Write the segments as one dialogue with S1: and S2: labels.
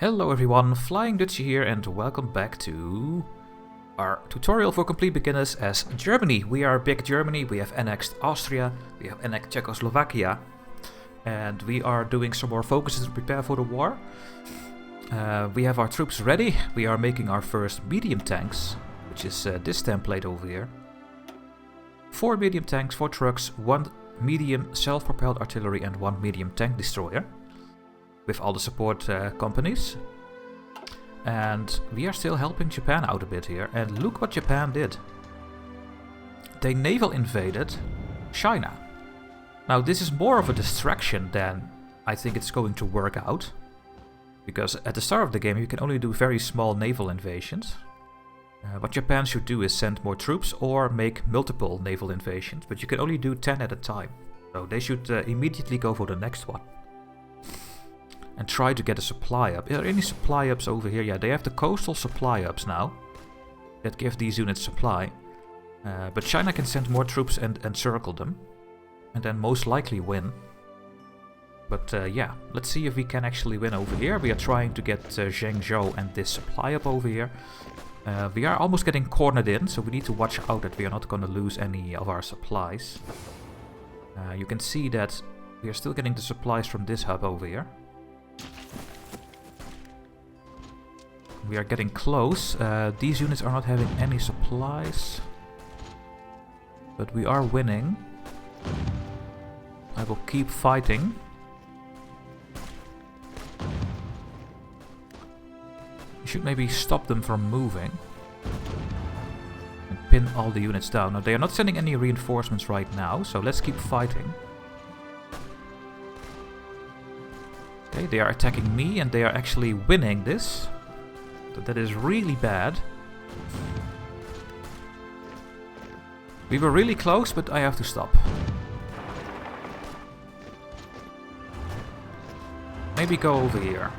S1: Hello everyone, Flying Dutchie here and welcome back to our tutorial for complete beginners as Germany. We are big Germany, we have annexed Austria, we have annexed Czechoslovakia, and we are doing some more focuses to prepare for the war. We have our troops ready, we are making our first medium tanks, which is this template over here. 4 medium tanks, 4 trucks, 1 medium self-propelled artillery and 1 medium tank destroyer. With all the support companies. And we are still helping Japan out a bit here. And look what Japan did. They naval invaded China. Now this is more of a distraction than I think it's going to work out. Because at the start of the game you can only do very small naval invasions. What Japan should do is send more troops or make multiple naval invasions. But you can only do 10 at a time. So they should immediately go for the next one. And try to get a supply up. Are there any supply ups over here? Yeah, they have the coastal supply ups now. That give these units supply. But China can send more troops and encircle them. And then most likely win. But yeah, let's see if we can actually win over here. We are trying to get Zhengzhou and this supply up over here. We are almost getting cornered in, so we need to watch out that we are not going to lose any of our supplies. You can see that we are still getting the supplies from this hub over here. We are getting close. These units are not having any supplies. But we are winning. I will keep fighting. We should maybe stop them from moving. And pin all the units down. Now they are not sending any reinforcements right now, so let's keep fighting. Okay, they are attacking me and they are actually winning this. So that is really bad. We were really close, but I have to stop. Maybe go over here.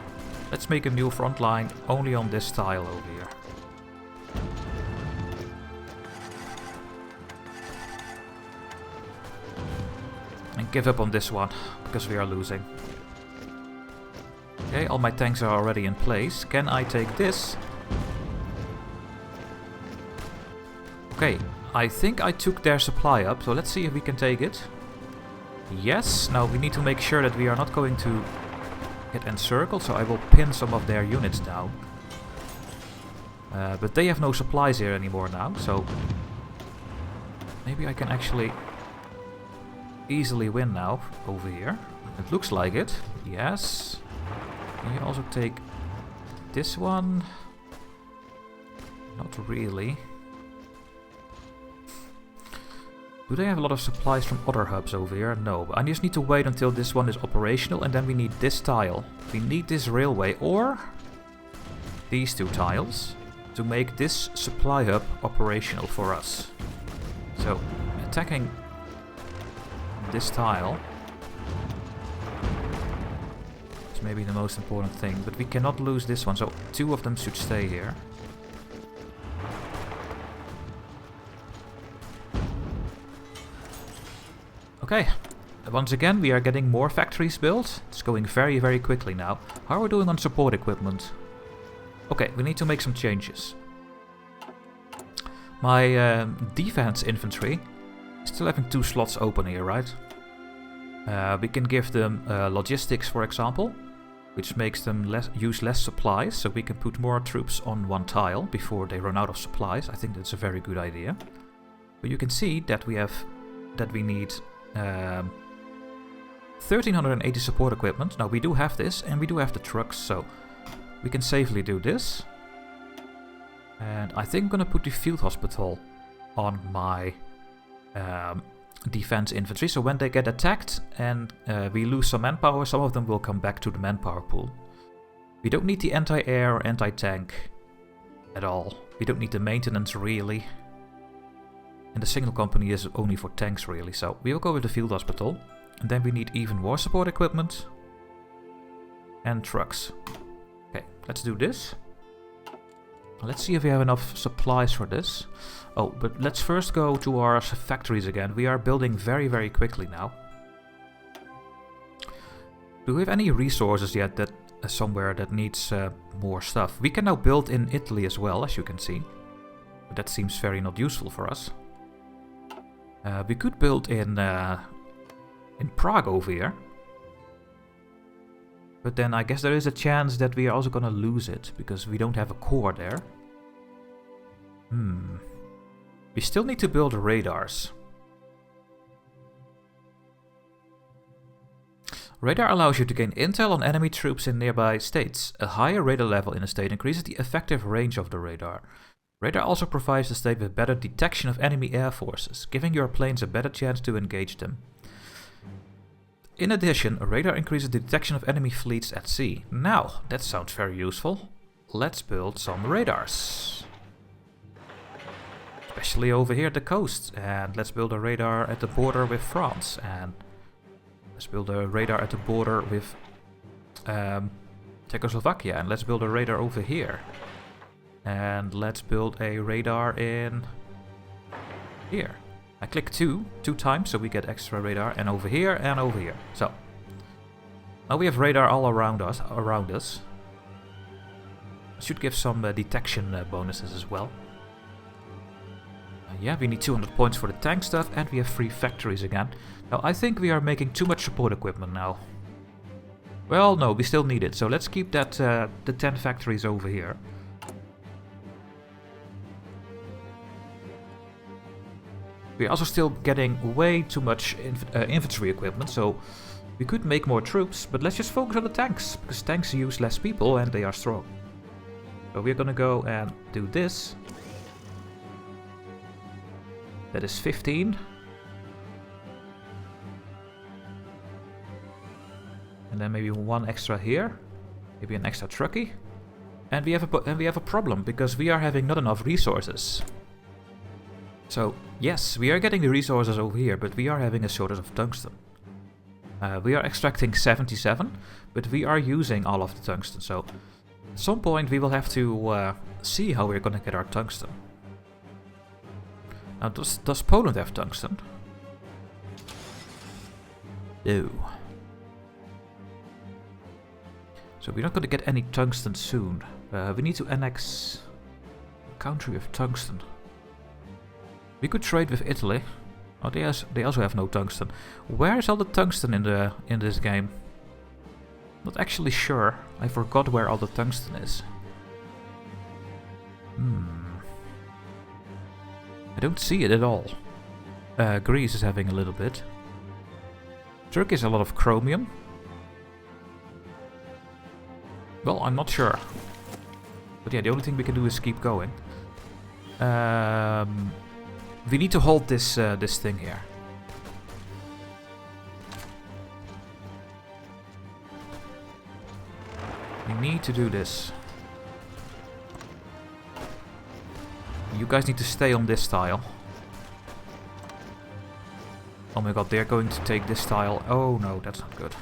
S1: Let's make a new front line only on this tile over here. And give up on this one, because we are losing. Okay, all my tanks are already in place. Can I take this? Okay, I think I took their supply up, so let's see if we can take it. Yes, now we need to make sure that we are not going to get encircled, so I will pin some of their units down. But they have no supplies here anymore now, so maybe I can actually easily win now over here. It looks like it, yes. Can you also take this one? Not really. Do they have a lot of supplies from other hubs over here? No, but I just need to wait until this one is operational and then we need this tile. We need this railway or these 2 tiles to make this supply hub operational for us. So, attacking this tile maybe the most important thing, but we cannot lose this one, so 2 of them should stay here. Okay, once again we are getting more factories built. It's going very, very quickly now. How are we doing on support equipment? Okay, we need to make some changes. My defense infantry is still having 2 slots open here, right? We can give them logistics, for example, which makes them use less supplies, so we can put more troops on 1 tile before they run out of supplies. I think that's a very good idea. But you can see that we need 1380 support equipment. Now we do have this, and we do have the trucks, so we can safely do this. And I think I'm gonna put the field hospital on my defense infantry, so when they get attacked and we lose some manpower, some of them will come back to the manpower pool. We don't need the anti-air or anti-tank at all. We don't need the maintenance really. And the signal company is only for tanks really, so we will go with the field hospital. And then we need even more support equipment. And trucks. Okay, let's do this. Let's see if we have enough supplies for this. Oh, but let's first go to our factories again. We are building very, very quickly now. Do we have any resources yet that somewhere that needs more stuff. We can now build in Italy as well, as you can see. But that seems very not useful for us. We could build in Prague over here. But then I guess there is a chance that we are also gonna lose it, because we don't have a core there. We still need to build radars. Radar allows you to gain intel on enemy troops in nearby states. A higher radar level in a state increases the effective range of the radar. Radar also provides the state with better detection of enemy air forces, giving your planes a better chance to engage them. In addition, radar increases the detection of enemy fleets at sea. Now, that sounds very useful. Let's build some radars. Especially over here at the coast. And let's build a radar at the border with France. And let's build a radar at the border with Czechoslovakia. And let's build a radar over here. And let's build a radar in here. I click two times so we get extra radar, and over here and over here. So now we have radar all around us. Should give some detection bonuses as well. Yeah, we need 200 points for the tank stuff, and we have 3 factories again. Now I think we are making too much support equipment now. Well, no, we still need it, so let's keep that the 10 factories over here. We're also still getting way too much infantry equipment, so we could make more troops, but let's just focus on the tanks, because tanks use less people and they are strong. So we're gonna go and do this. That is 15. And then maybe 1 extra here. Maybe an extra truckie. And we have a problem, because we are having not enough resources. So, yes, we are getting the resources over here, but we are having a shortage of tungsten. We are extracting 77, but we are using all of the tungsten, so at some point we will have to see how we're gonna get our tungsten. Now, does Poland have tungsten? No. So we're not gonna get any tungsten soon. We need to annex a country with tungsten. We could trade with Italy. Oh, they also have no tungsten. Where is all the tungsten in this game? Not actually sure. I forgot where all the tungsten is. I don't see it at all. Greece is having a little bit. Turkey has a lot of chromium. Well, I'm not sure. But yeah, the only thing we can do is keep going. We need to hold this this thing here. We need to do this. You guys need to stay on this tile. Oh my god, they're going to take this tile. Oh no, that's not good.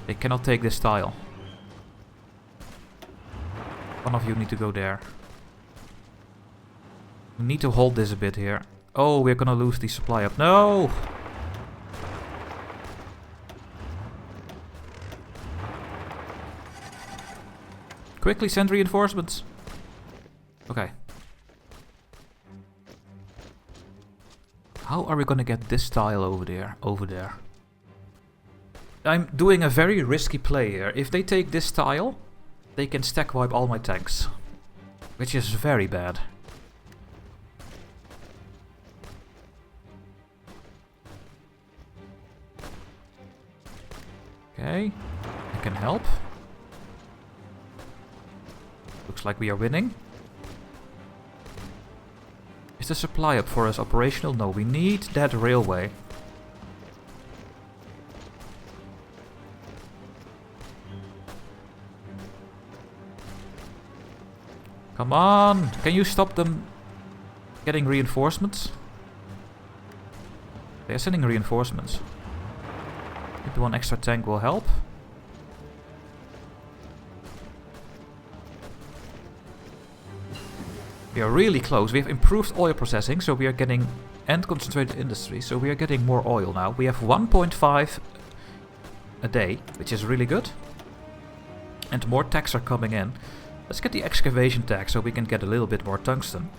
S1: They cannot take this tile. One of you need to go there. We need to hold this a bit here. Oh, we're gonna lose the supply up. No! Quickly send reinforcements. Okay. How are we gonna get this tile over there? I'm doing a very risky play here. If they take this tile, they can stack wipe all my tanks. Which is very bad. Okay, I can help. Looks like we are winning. Is the supply up for us operational? No, we need that railway. Come on! Can you stop them getting reinforcements? They are sending reinforcements. Maybe one extra tank will help. We are really close. We have improved oil processing, so we are getting... and concentrated industry, so we are getting more oil now. We have 1.5 a day, which is really good. And more tax are coming in. Let's get the excavation tax so we can get a little bit more tungsten.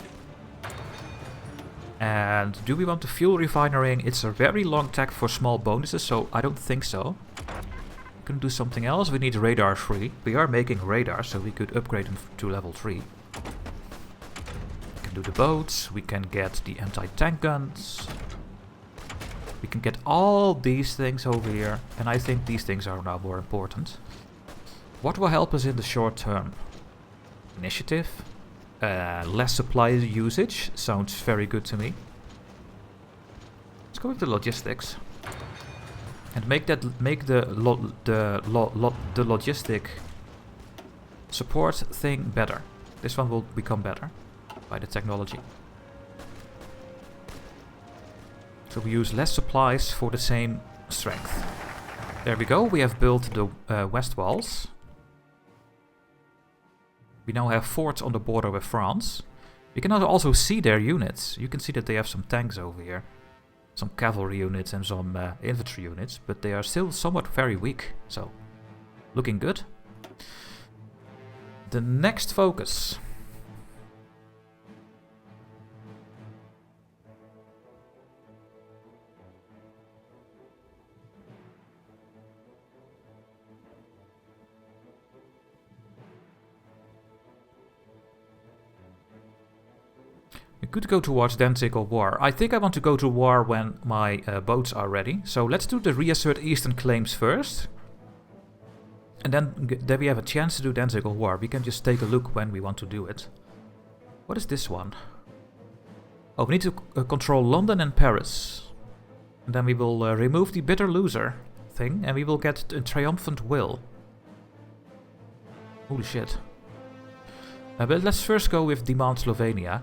S1: And do we want to fuel refinery? It's a very long tag for small bonuses, so I don't think so. We can do something else. We need radar 3. We are making radar, so we could upgrade them to level 3. We can do the boats. We can get the anti-tank guns. We can get all these things over here. And I think these things are now more important. What will help us in the short term? Initiative. Less supply usage sounds very good to me. Let's go with the logistics and make the logistic support thing better. This one will become better by the technology. So we use less supplies for the same strength. There we go. We have built the west walls. We now have forts on the border with France. We can also see their units. You can see that they have some tanks over here. Some cavalry units and some infantry units. But they are still somewhat very weak. So, looking good. The next focus. We could go towards Danzig or war. I think I want to go to war when my boats are ready. So let's do the reassert eastern claims first. And then we have a chance to do Danzig or war. We can just take a look when we want to do it. What is this one? Oh, we need to control London and Paris. And then we will remove the bitter loser thing. And we will get a triumphant will. Holy shit. But let's first go with demand Slovenia.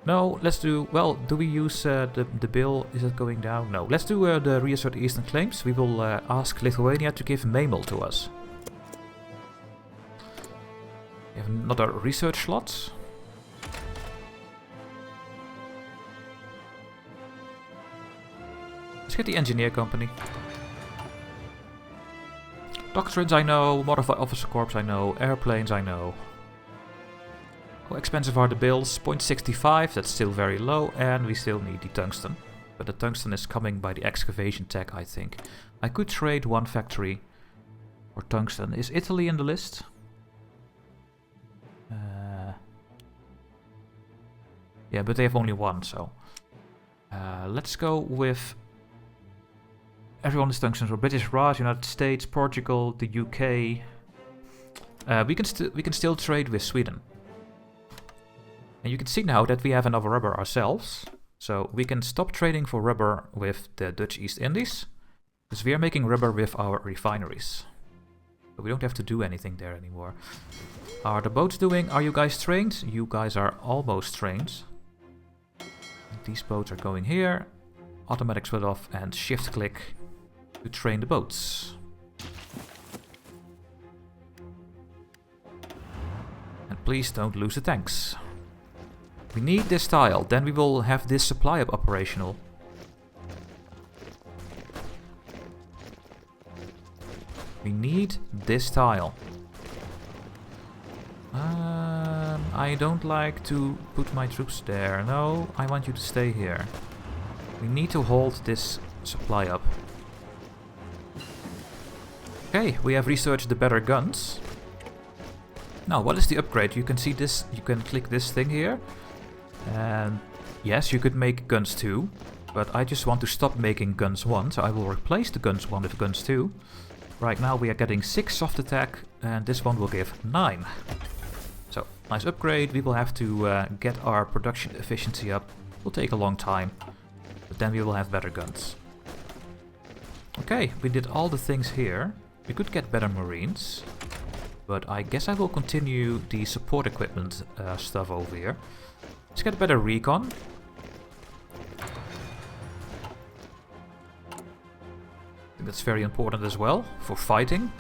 S1: No, let's do... Well, do we use the bill? Is it going down? No. Let's do the reassert eastern claims. We will ask Lithuania to give Memel to us. We have another research slot. Let's get the engineer company. Doctrines I know, Modified Officer Corps I know, airplanes I know. How expensive are the bills? 0.65, that's still very low, and we still need the tungsten. But the tungsten is coming by the excavation tech, I think. I could trade one factory for tungsten. Is Italy in the list? Yeah, but they have only one, so... let's go with... Everyone is tungsten, so British Raj, United States, Portugal, the UK. We can still trade with Sweden. And you can see now that we have enough rubber ourselves. So we can stop trading for rubber with the Dutch East Indies. Because we are making rubber with our refineries. So we don't have to do anything there anymore. Are the boats doing? Are you guys trained? You guys are almost trained. These boats are going here. Automatic switch off and shift click to train the boats. And please don't lose the tanks. We need this tile, then we will have this supply up operational. We need this tile. I don't like to put my troops there. No, I want you to stay here. We need to hold this supply up. Okay, we have researched the better guns. Now, what is the upgrade? You can see this, you can click this thing here. And yes, you could make guns 2, but I just want to stop making guns 1, so I will replace the guns 1 with guns 2. Right now we are getting 6 soft attack, and this one will give 9. So, nice upgrade. We will have to get our production efficiency up. It will take a long time, but then we will have better guns. Okay, we did all the things here. We could get better marines, but I guess I will continue the support equipment stuff over here. Let's get better recon. I think that's very important as well for fighting.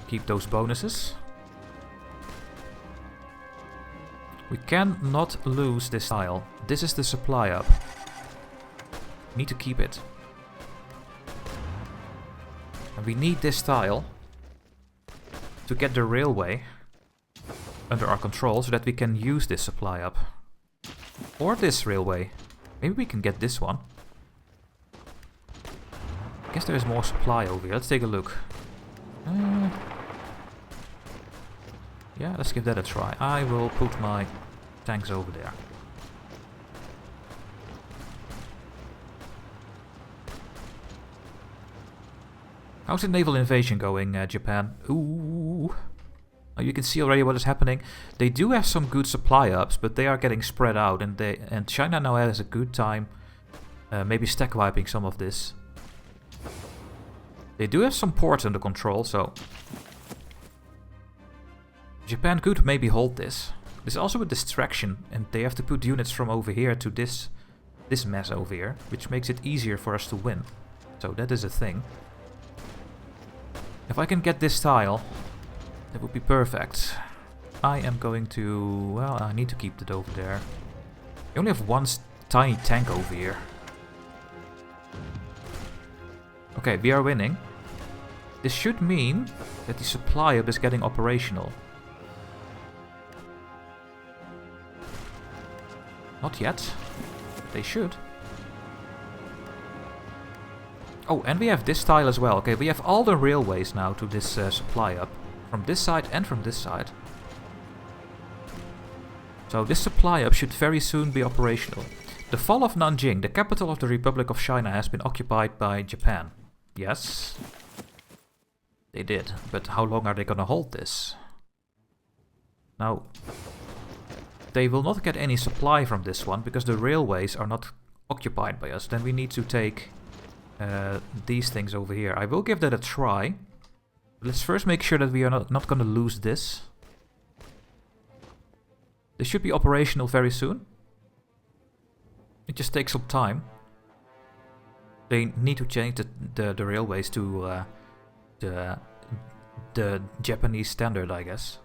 S1: Keep those bonuses. We cannot lose this tile. This is the supply up. Need to keep it. And we need this tile to get the railway under our control so that we can use this supply up. Or this railway. Maybe we can get this one. I guess there is more supply over here. Let's take a look. Yeah, let's give that a try. I will put my tanks over there. How's the naval invasion going, Japan? Ooh. Oh, you can see already what is happening. They do have some good supply ups, but they are getting spread out, and China now has a good time maybe stack wiping some of this. They do have some ports under control, so Japan could maybe hold this. There's also a distraction, and they have to put units from over here to this mess over here, which makes it easier for us to win. So that is a thing. If I can get this tile, that would be perfect. I am going to... well, I need to keep it over there. We only have one tiny tank over here. Okay, we are winning. This should mean that the supply hub is getting operational. Not yet. They should. Oh, and we have this tile as well. Okay, we have all the railways now to this supply hub. From this side and from this side. So this supply hub should very soon be operational. The fall of Nanjing, the capital of the Republic of China, has been occupied by Japan. Yes. They did. But how long are they gonna hold this? Now, they will not get any supply from this one because the railways are not occupied by us. Then we need to take these things over here. I will give that a try. Let's first make sure that we are not going to lose this. This should be operational very soon. It just takes some time. They need to change the railways to the Japanese standard, I guess.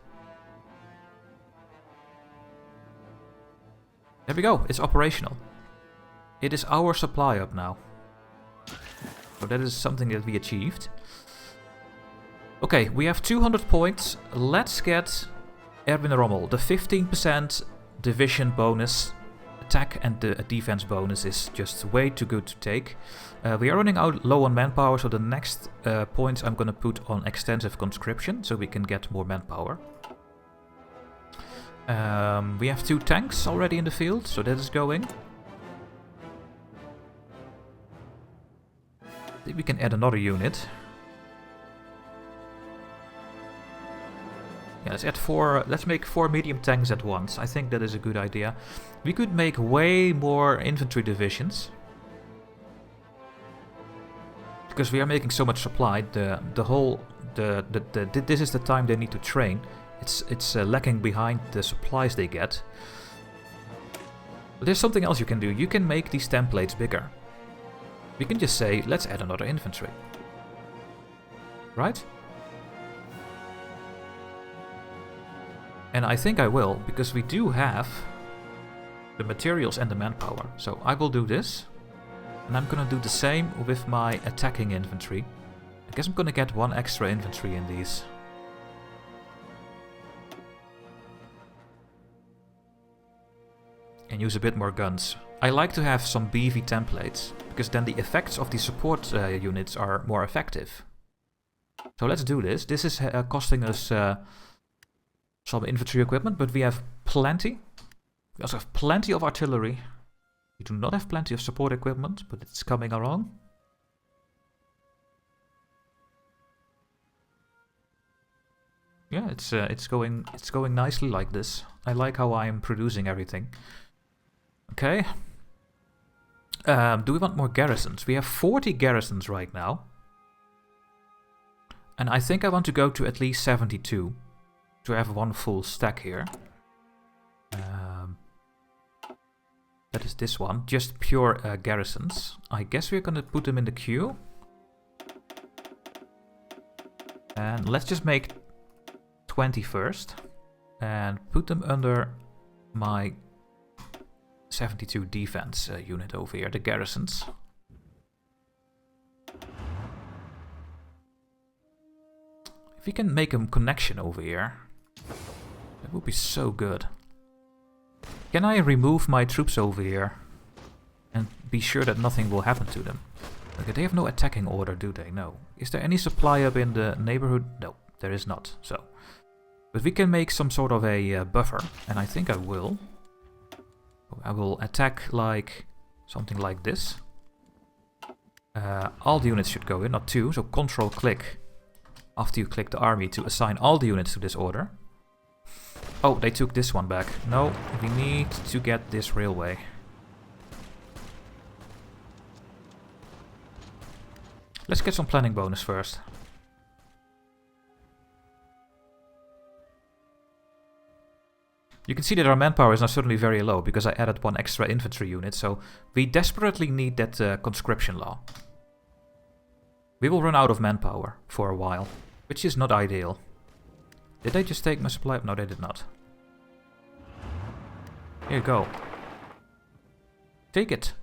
S1: There we go, it's operational. It is our supply up now. So that is something that we achieved. Okay, we have 200 points. Let's get Erwin Rommel. The 15% division bonus, attack and the defense bonus is just way too good to take. We are running out low on manpower, so the next points I'm gonna put on extensive conscription, so we can get more manpower. We have 2 tanks already in the field, so that is going. I think we can add another unit. Yeah, let's add 4. Let's make 4 medium tanks at once. I think that is a good idea. We could make way more infantry divisions because we are making so much supply. This is the time they need to train. It's lacking behind the supplies they get. But there's something else you can do. You can make these templates bigger. We can just say, let's add another infantry. Right? And I think I will, because we do have the materials and the manpower. So I will do this. And I'm gonna do the same with my attacking infantry. I guess I'm gonna get 1 extra infantry in these. And use a bit more guns. I like to have some BV templates, because then the effects of the support units are more effective. So let's do this. This is costing us some infantry equipment, but we have plenty. We also have plenty of artillery. We do not have plenty of support equipment, but it's coming along. Yeah, it's going nicely like this. I like how I am producing everything. Okay. Do we want more garrisons? We have 40 garrisons right now. And I think I want to go to at least 72. To have 1 full stack here. That is this one. Just pure garrisons. I guess we're gonna put them in the queue. And let's just make 20 first. And put them under my 72 defense unit over here, the garrisons. If we can make a connection over here, that would be so good. Can I remove my troops over here and be sure that nothing will happen to them? Okay, they have no attacking order, do they? No. Is there any supply up in the neighborhood? No, there is not. So, but we can make some sort of a buffer, and I think I will. I will attack like something like this. All the units should go in, not 2. So Control-click after you click the army to assign all the units to this order. Oh, they took this one back. No, we need to get this railway. Let's get some planning bonus first. You can see that our manpower is now suddenly very low because I added 1 extra infantry unit, so we desperately need that conscription law. We will run out of manpower for a while, which is not ideal. Did they just take my supply? No, they did not. Here you go. Take it.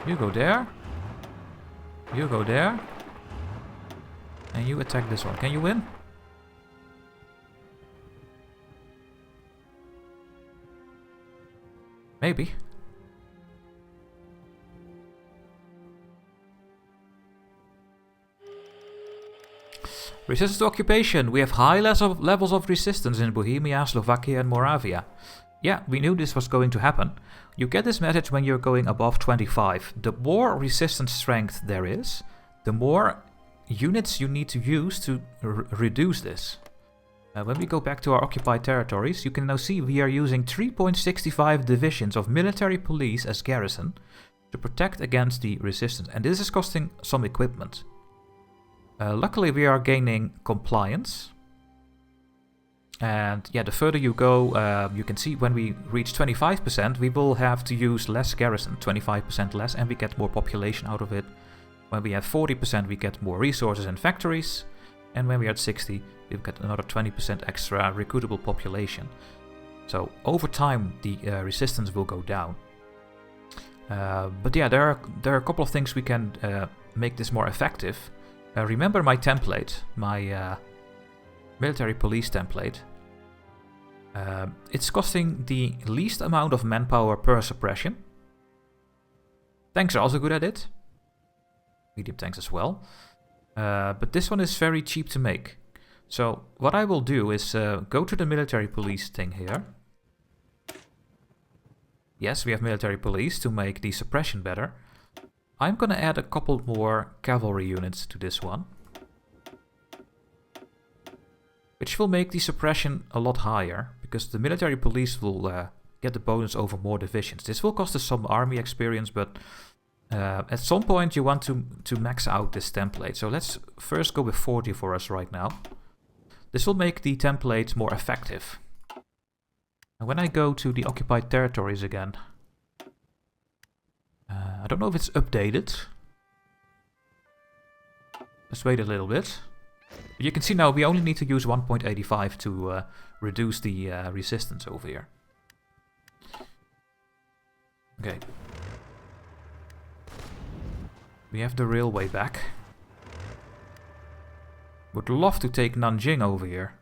S1: You go there. You go there. And you attack this one. Can you win? Maybe. Resistance to occupation. We have high levels of resistance in Bohemia, Slovakia and Moravia. Yeah, we knew this was going to happen. You get this message when you're going above 25. The more resistance strength there is, the more units you need to use to reduce this. When we go back to our occupied territories, you can now see we are using 3.65 divisions of military police as garrison to protect against the resistance. And this is costing some equipment. Luckily we are gaining compliance. And yeah, the further you go, you can see when we reach 25%, we will have to use less garrison, 25% less, and we get more population out of it. When we have 40%, we get more resources and factories. And when we are at 60, we get another 20% extra recruitable population. So over time, the resistance will go down. But yeah, there are a couple of things we can make this more effective. Remember my template, my military police template. It's costing the least amount of manpower per suppression. Tanks are also good at it. Medium tanks as well. But this one is very cheap to make. So what I will do is go to the military police thing here. Yes, we have military police to make the suppression better. I'm gonna add a couple more cavalry units to this one, which will make the suppression a lot higher, because the military police will get the bonus over more divisions. This will cost us some army experience, but at some point you want to max out this template. So let's first go with 40 for us right now. This will make the template more effective. And when I go to the occupied territories again, I don't know if it's updated. Let's wait a little bit. But you can see now we only need to use 1.85 to reduce the resistance over here. Okay. We have the railway back. Would love to take Nanjing over here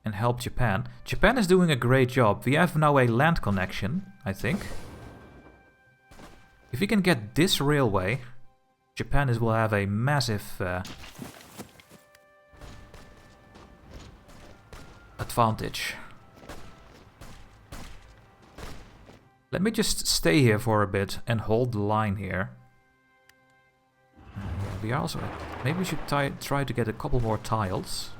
S1: and help Japan. Japan is doing a great job. We have now a land connection, I think. If we can get this railway, Japan will have a massive advantage. Let me just stay here for a bit and hold the line here. We are also... Maybe we should try to get a couple more tiles.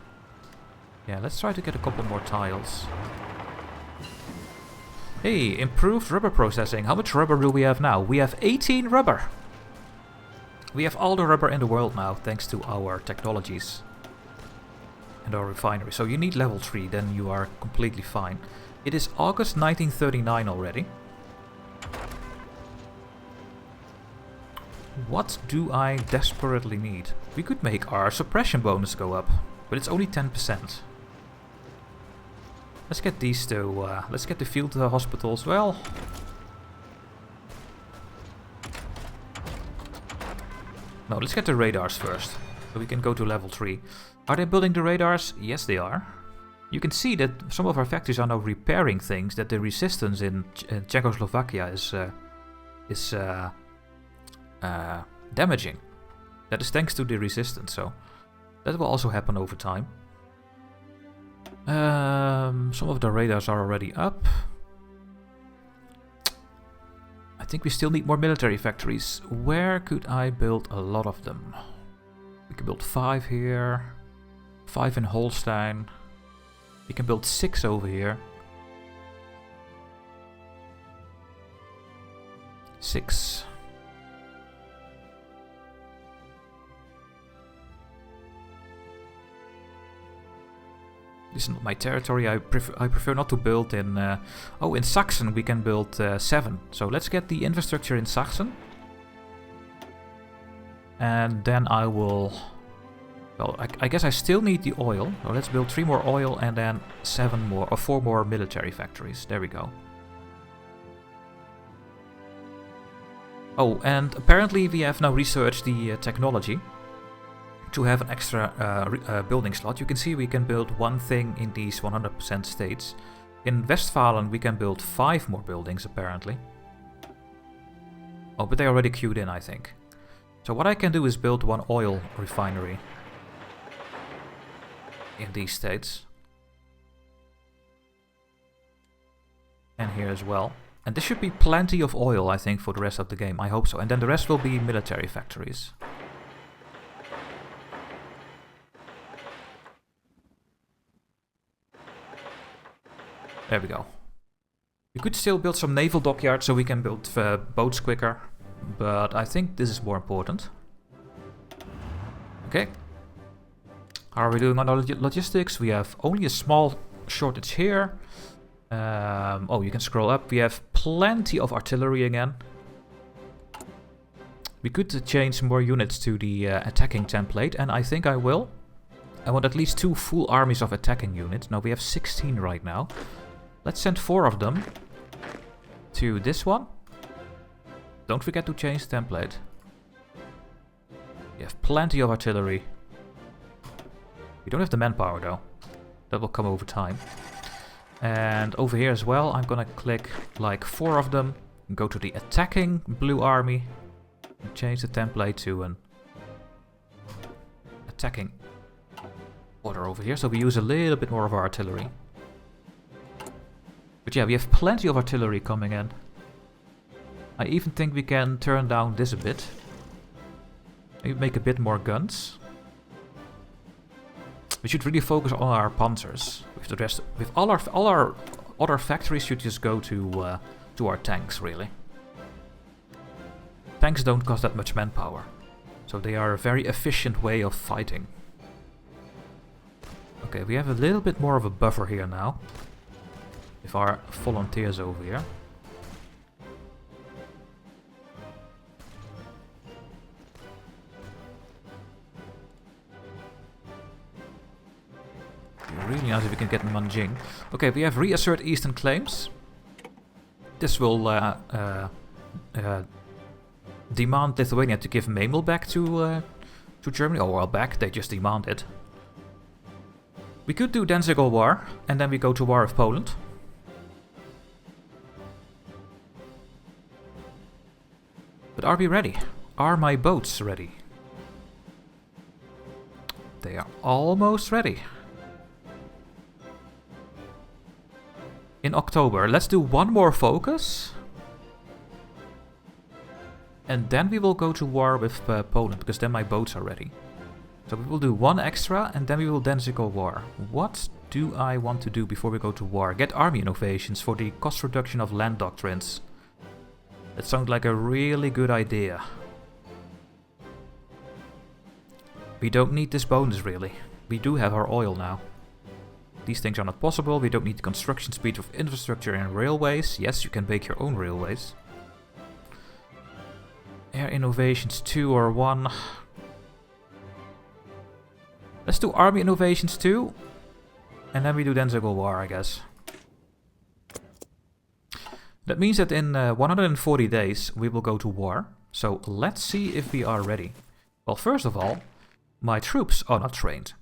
S1: Yeah, let's try to get a couple more tiles. Hey, improved rubber processing. How much rubber do we have now? We have 18 rubber. We have all the rubber in the world now, thanks to our technologies and our refinery. So you need level 3, then you are completely fine. It is August 1939 already. What do I desperately need? We could make our suppression bonus go up, but it's only 10%. Let's get these two. Let's get the field hospital as well. No, let's get the radars first. So we can go to level 3. Are they building the radars? Yes, they are. You can see that some of our factories are now repairing things, that the resistance in Czechoslovakia is damaging. That is thanks to the resistance, so that will also happen over time. Some of the radars are already up. I think we still need more military factories. Where could I build a lot of them? We can build 5 here, 5 in Holstein. We can build 6 over here. 6. This is not my territory. I prefer not to build in... oh, in Saxon we can build 7. So let's get the infrastructure in Saxon. And then I will... Well, I guess I still need the oil. So let's build 3 more oil and then 7 more or 4 more military factories. There we go. Oh, and apparently we have now researched the technology to have an extra building slot. You can see we can build 1 thing in these 100% states. In Westfalen we can build 5 more buildings apparently. Oh, but they're already queued in, I think. So what I can do is build 1 oil refinery in these states. And here as well. And there should be plenty of oil, I think, for the rest of the game. I hope so. And then the rest will be military factories. There we go. We could still build some naval dockyards so we can build boats quicker. But I think this is more important. Okay. How are we doing on our logistics? We have only a small shortage here. Oh, you can scroll up. We have plenty of artillery again. We could change more units to the attacking template, and I think I will. I want at least 2 full armies of attacking units. Now we have 16 right now. Let's send 4 of them to this one. Don't forget to change the template. We have plenty of artillery. We don't have the manpower though. That will come over time. And over here as well, I'm gonna click like 4 of them. And go to the attacking blue army. And change the template to an attacking order over here. So we use a little bit more of our artillery. But yeah, we have plenty of artillery coming in. I even think we can turn down this a bit. Maybe make a bit more guns. We should really focus on our panzers. With the rest, with all our other factories should just go to our tanks, really. Tanks don't cost that much manpower, so they are a very efficient way of fighting. Okay, we have a little bit more of a buffer here now. With our volunteers over here. Really nice if we can get Nanjing. Okay, we have reassert eastern claims. This will demand Lithuania to give Memel back to Germany. Oh, well, back. They just demand it. We could do Danziger War, and then we go to War with Poland. But are we ready? Are my boats ready? They are almost ready. In October, let's do 1 more focus. And then we will go to war with Poland, because then my boats are ready. So we will do 1 extra, and then we will Danziger War. What do I want to do before we go to war? Get army innovations for the cost reduction of land doctrines. That sounds like a really good idea. We don't need this bonus, really. We do have our oil now. These things are not possible. We don't need the construction speed of infrastructure and railways. Yes, you can make your own railways. Air innovations 2 or 1. Let's do army innovations 2. And then we do Danziger War, I guess. That means that in 140 days we will go to war. So let's see if we are ready. Well, first of all, my troops are not trained.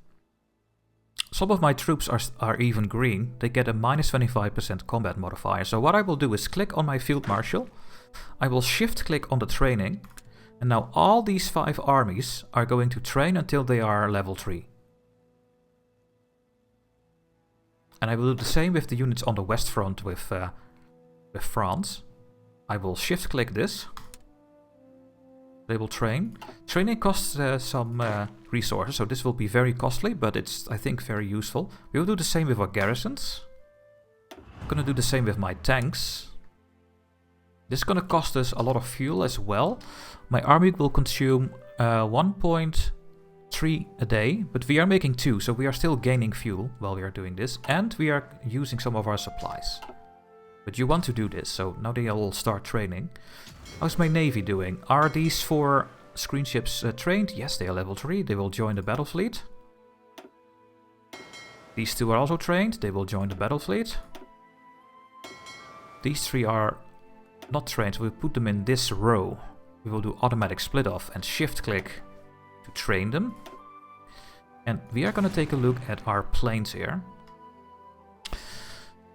S1: Some of my troops are even green. They get a minus 25% combat modifier. So what I will do is click on my field marshal. I will shift click on the training. And now all these 5 armies are going to train until they are level 3. And I will do the same with the units on the west front with France. I will shift click this. They will train. Training costs some resources, so this will be very costly, but it's, I think, very useful. We will do the same with our garrisons. I'm gonna do the same with my tanks. This is gonna cost us a lot of fuel as well. My army will consume 1.3 a day, but we are making 2, so we are still gaining fuel while we are doing this, and we are using some of our supplies. But you want to do this, so now they all start training. How's my navy doing? Are these 4 screen ships trained? Yes, they are level 3. They will join the battle fleet. These 2 are also trained. They will join the battle fleet. These 3 are not trained, so we put them in this row. We will do automatic split off and shift click to train them. And we are going to take a look at our planes here.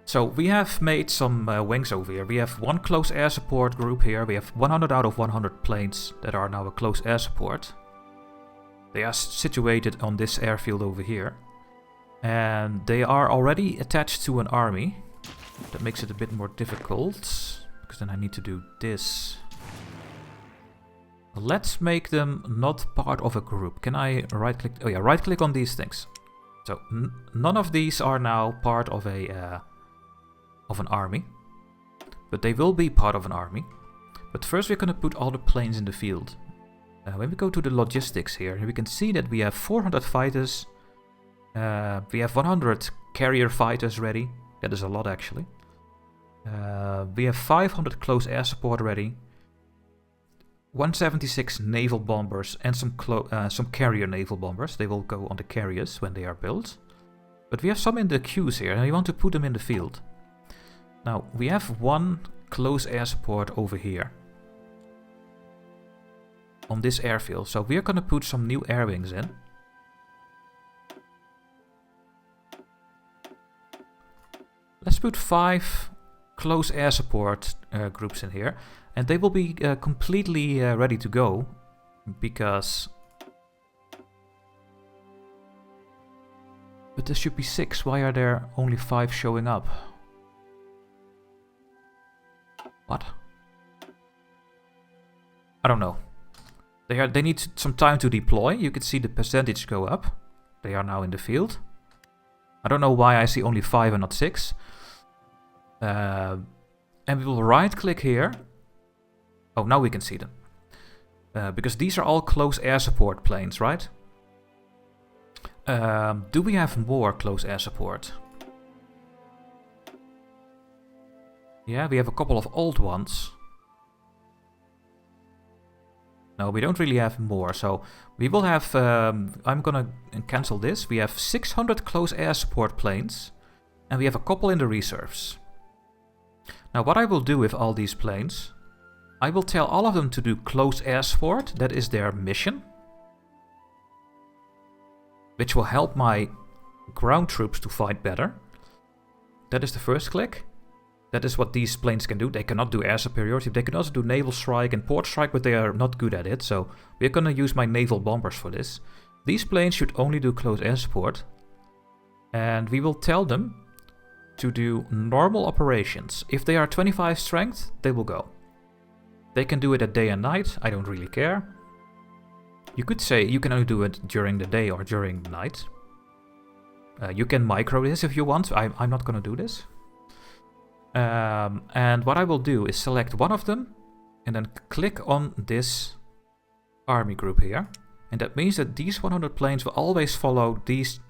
S1: So we have made some wings over here. We have 1 close air support group here. We have 100 out of 100 planes that are now a close air support. They are situated on this airfield over here. And they are already attached to an army. That makes it a bit more difficult, because then I need to do this. Let's make them not part of a group. Can I right click? Oh yeah, right click on these things. So none of these are now part of a of an army, but they will be part of an army. But first we're going to put all the planes in the field. When we go to the logistics here, we can see that we have 400 fighters. We have 100 carrier fighters ready. That is a lot actually. We have 500 close air support ready. 176 naval bombers and some carrier naval bombers. They will go on the carriers when they are built. But we have some in the queues here and we want to put them in the field. Now, we have 1 close air support over here on this airfield, so we're gonna put some new air wings in. Let's put 5 close air support groups in here, and they will be completely ready to go, because... But there should be 6, why are there only 5 showing up? What? I don't know. They need some time to deploy. You can see the percentage go up. They are now in the field. I don't know why I see only 5 and not 6. And we will right click here. Oh, now we can see them. Because these are all close air support planes, right? Do we have more close air support? Yeah, we have a couple of old ones. No, we don't really have more, so we will have... I'm gonna cancel this. We have 600 close air support planes, and we have a couple in the reserves. Now what I will do with all these planes, I will tell all of them to do close air support. That is their mission, which will help my ground troops to fight better. That is the first click. That is what these planes can do. They cannot do air superiority. They can also do naval strike and port strike, but they are not good at it. So we're going to use my naval bombers for this. These planes should only do close air support. And we will tell them to do normal operations. If they are 25 strength, they will go. They can do it at day and night. I don't really care. You could say you can only do it during the day or during the night. You can micro this if you want. I'm not going to do this. And what I will do is select one of them and then click on this army group here. And that means that these 100 planes will always follow this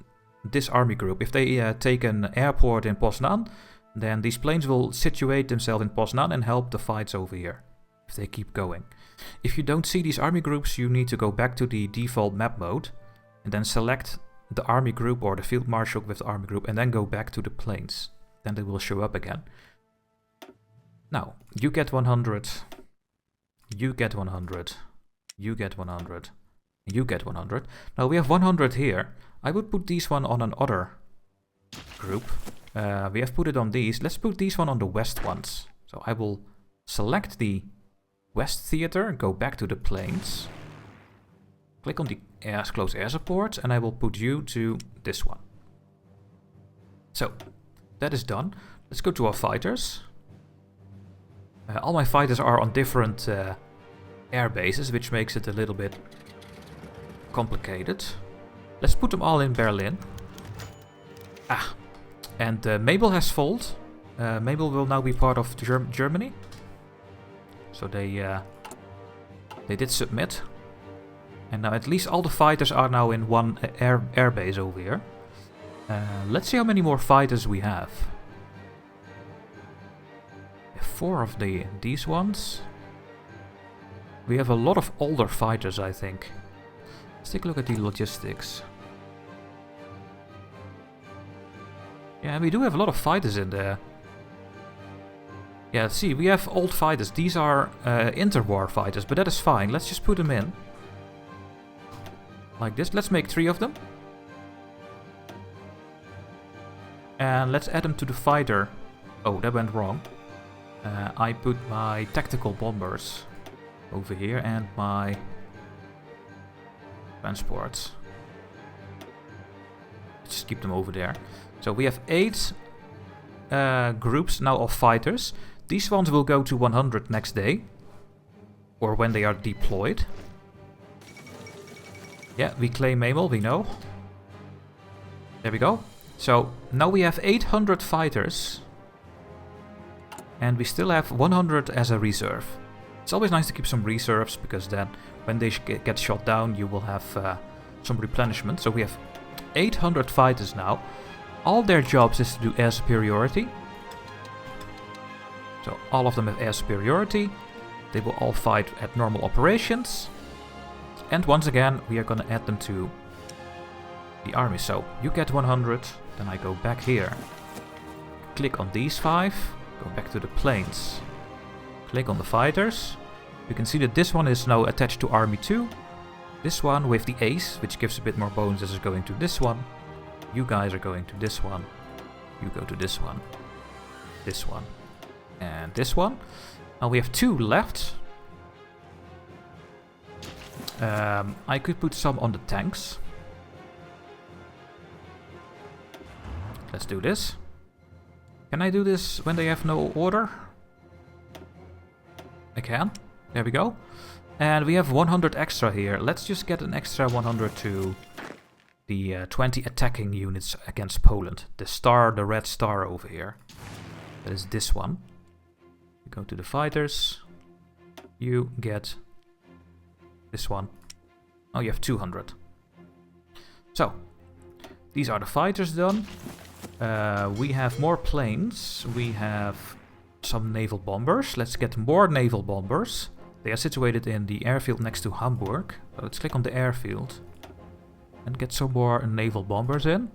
S1: army group. If they take an airport in Poznan, then these planes will situate themselves in Poznan and help the fights over here, if they keep going. If you don't see these army groups, you need to go back to the default map mode and then select the army group or the field marshal with the army group and then go back to the planes. Then they will show up again. Now, you get 100, you get 100, you get 100, you get 100. Now we have 100 here. I would put these one on another group. We have put it on these. Let's put these one on the west ones. So I will select the west theater, go back to the planes, click on the close air support, and I will put you to this one. So, that is done. Let's go to our fighters. All my fighters are on different air bases, which makes it a little bit complicated. Let's put them all in Berlin. Ah, and Mabel has fallen. Mabel will now be part of Germany. So they did submit. And now at least all the fighters are now in one air base over here. Let's see how many more fighters we have. 4 of these ones. We have a lot of older fighters, I think. Let's take a look at the logistics. Yeah, we do have a lot of fighters in there. Yeah, see, we have old fighters. These are interwar fighters, but that is fine. Let's just put them in. Like this. Let's make 3 of them. And let's add them to the fighter. Oh, that went wrong. I put my tactical bombers over here and my transports. Let's just keep them over there. So we have 8 groups now of fighters. These ones will go to 100 next day. Or when they are deployed. Yeah, we claim Mabel, we know. There we go. So now we have 800 fighters. And we still have 100 as a reserve. It's always nice to keep some reserves, because then when they get shot down you will have some replenishment. So we have 800 fighters now. All their jobs is to do air superiority. So all of them have air superiority. They will all fight at normal operations. And once again we are gonna add them to the army. So you get 100, then I go back here. Click on these 5. Go back to the planes. Click on the fighters. You can see that this one is now attached to Army 2. This one with the ace, which gives a bit more bonuses, is going to this one. You guys are going to this one. You go to this one. This one. And this one. Now we have 2 left. I could put some on the tanks. Let's do this. Can I do this when they have no order? I can. There we go. And we have 100 extra here. Let's just get an extra 100 to the 20 attacking units against Poland. The star, the red star over here. That is this one. You go to the fighters. You get this one. Oh, you have 200. So, these are the fighters done. We have more planes. We have some naval bombers. Let's get more naval bombers. They are situated in the airfield next to Hamburg. So let's click on the airfield and get some more naval bombers in.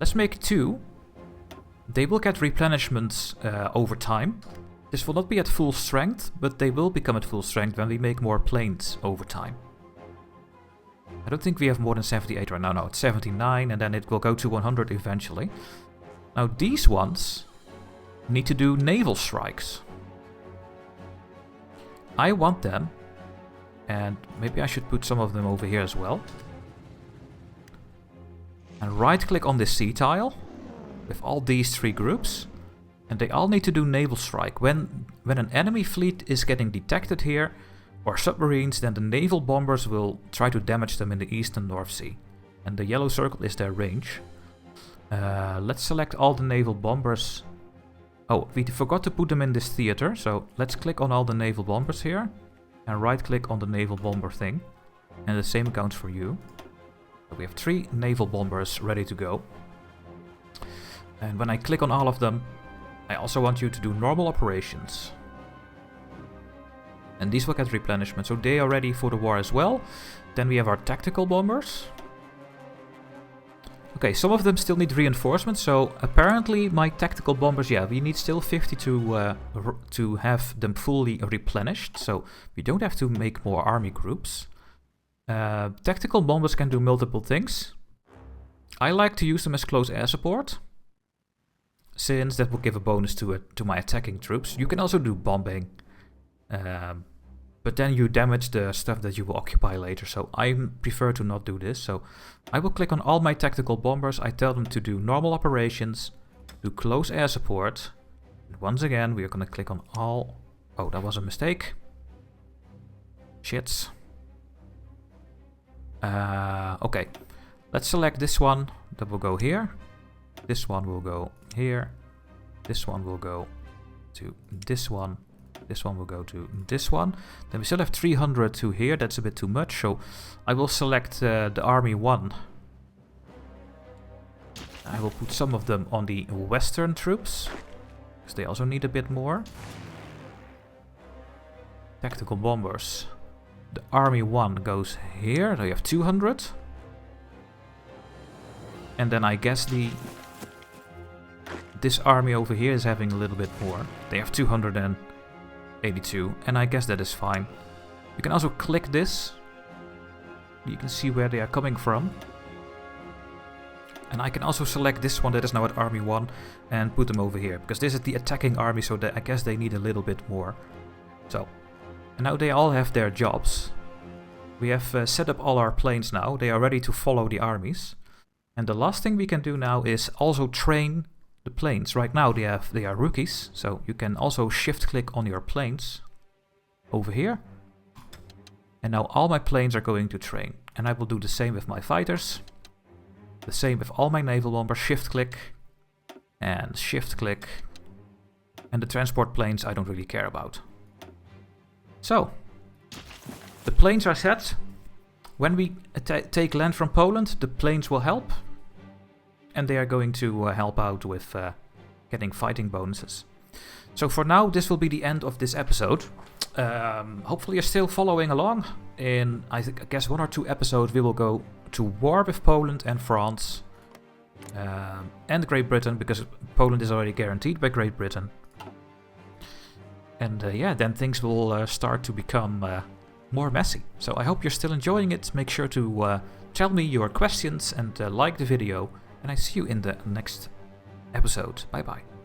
S1: Let's make 2. They will get replenishments over time. This will not be at full strength, but they will become at full strength when we make more planes over time. I don't think we have more than 78 right now. No, it's 79, and then it will go to 100 eventually. Now these ones need to do naval strikes. I want them, and maybe I should put some of them over here as well. And right click on this C tile with all these 3 groups, and they all need to do naval strike. When an enemy fleet is getting detected here, or submarines, then the naval bombers will try to damage them in the East and North Sea. And the yellow circle is their range. Let's select all the naval bombers. Oh, we forgot to put them in this theater, so let's click on all the naval bombers here. And right click on the naval bomber thing. And the same accounts for you. So we have 3 naval bombers ready to go. And when I click on all of them, I also want you to do normal operations. And these will get replenishment, so they are ready for the war as well. Then we have our tactical bombers. Okay, some of them still need reinforcements, so apparently my tactical bombers, yeah, we need still 50 to have them fully replenished, so we don't have to make more army groups. Tactical bombers can do multiple things. I like to use them as close air support, since that will give a bonus to my attacking troops. You can also do bombing, but then you damage the stuff that you will occupy later, so I prefer to not do this. So I will click on all my tactical bombers, I tell them to do normal operations, do close air support, and once again we are going to click on all... Oh, that was a mistake. Shits. Okay, let's select this one, that will go here, this one will go here, this one will go to this one, this one will go to this one. Then we still have 300 to here, that's a bit too much, so I will select the army 1. I will put some of them on the western troops, because they also need a bit more. Tactical bombers. The army 1 goes here, they have 200. And then I guess this army over here is having a little bit more. They have 282, and I guess that is fine. You can also click this. You can see where they are coming from. And I can also select this one that is now at army 1 and put them over here, because this is the attacking army, so I guess they need a little bit more. So, and now they all have their jobs. We have set up all our planes now. They are ready to follow the armies. And the last thing we can do now is also train the planes. Right now they are rookies, so you can also shift click on your planes over here. And now all my planes are going to train. And I will do the same with my fighters. The same with all my naval bombers. Shift click and shift click. And the transport planes I don't really care about. So, the planes are set. When we take land from Poland, the planes will help. And they are going to help out with getting fighting bonuses. So for now, this will be the end of this episode. Hopefully you're still following along. In, I guess, 1 or 2 episodes, we will go to war with Poland and France. And Great Britain, because Poland is already guaranteed by Great Britain. And yeah, then things will start to become more messy. So I hope you're still enjoying it. Make sure to tell me your questions and like the video. And I see you in the next episode. Bye bye.